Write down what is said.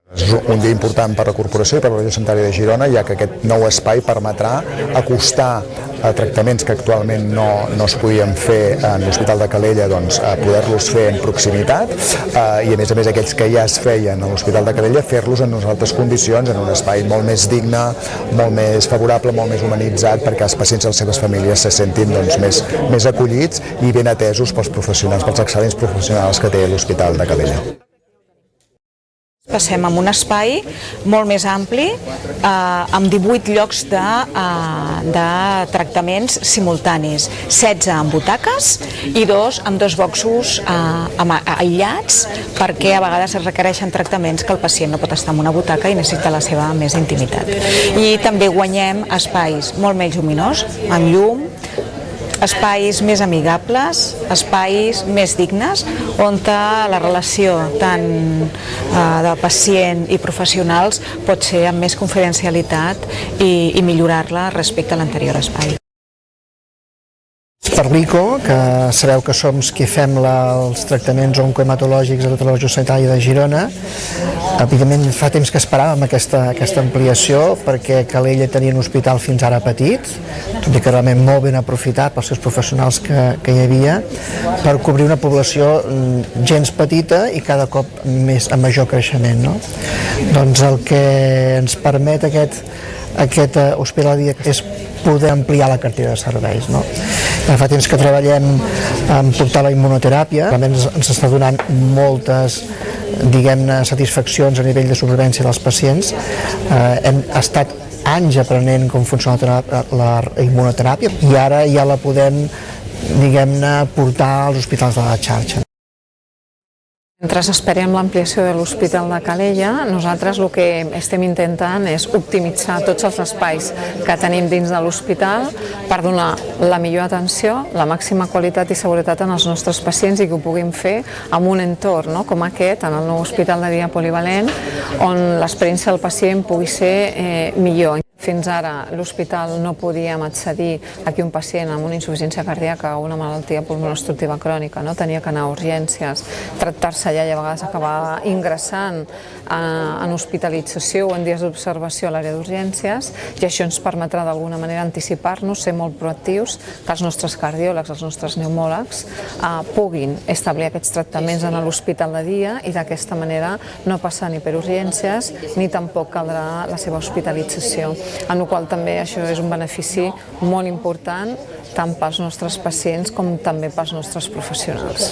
És un dia important per la corporació i per la Regió Sanitària de Girona, ja que aquest nou espai permetrà acostar a tractaments que actualment no es podien fer en l'Hospital de Calella, doncs poder-los fer en proximitat i a més aquells que ja es feien a l'Hospital de Calella fer-los en unes altres condicions, en un espai molt més digne, molt més favorable, molt més humanitzat, perquè els pacients i les seves famílies se sentin més acollits i ben atesos pels professionals, pels excel·lents professionals que té l'Hospital de Calella. Passem a un espai molt més ampli, amb 18 llocs de tractaments simultanis, 16 amb butaques i 2 amb 2 boxos aïllats, perquè a vegades es requereixen tractaments que el pacient no pot estar en una butaca i necessita la seva més intimitat. I també guanyem espais molt més lluminosos, amb llum, espais més amigables, espais més dignes, on la relació tant de pacient i professionals pot ser amb més confidencialitat i millorar-la respecte a l'anterior espai. Per l'ICO, que sabeu que som qui fem els tractaments oncohematològics a tota la Regió Sanitària de Girona, evidentment fa temps que esperàvem aquesta ampliació, perquè Calella tenia un hospital fins ara petit, tot i que realment molt ben aprofitat pels seus professionals que hi havia, per cobrir una població gens petita i cada cop amb major creixement. Doncs el que ens permet aquest hospital de dia és poder ampliar la cartera de serveis. Fa temps que treballem en portar la immunoteràpia, realment ens està donant moltes satisfaccions a nivell de supervivència dels pacients. Hem estat anys aprenent com funciona la immunoteràpia i ara ja la podem portar als hospitals de la xarxa. Mentre esperem l'ampliació de l'Hospital de Calella, nosaltres el que estem intentant és optimitzar tots els espais que tenim dins de l'hospital per donar la millor atenció, la màxima qualitat i seguretat en els nostres pacients i que ho puguem fer en un entorn com aquest, en el nou Hospital de Dia Polivalent, on l'experiència del pacient pugui ser millor. Fins ara l'hospital no podíem accedir a que un pacient amb una insuficiència cardíaca o una malaltia pulmonar obstructiva crònica tenia que anar a urgències, tractar-se allà i a vegades acabar ingressant en hospitalització o en dies d'observació a l'àrea d'urgències, i això ens permetrà d'alguna manera anticipar-nos, ser molt proactius, que els nostres cardiòlegs, els nostres pneumòlegs puguin establir aquests tractaments en l'hospital de dia i d'aquesta manera no passar ni per urgències ni tampoc caldrà la seva hospitalització. En el qual també això és un benefici molt important tant pels nostres pacients com també pels nostres professionals.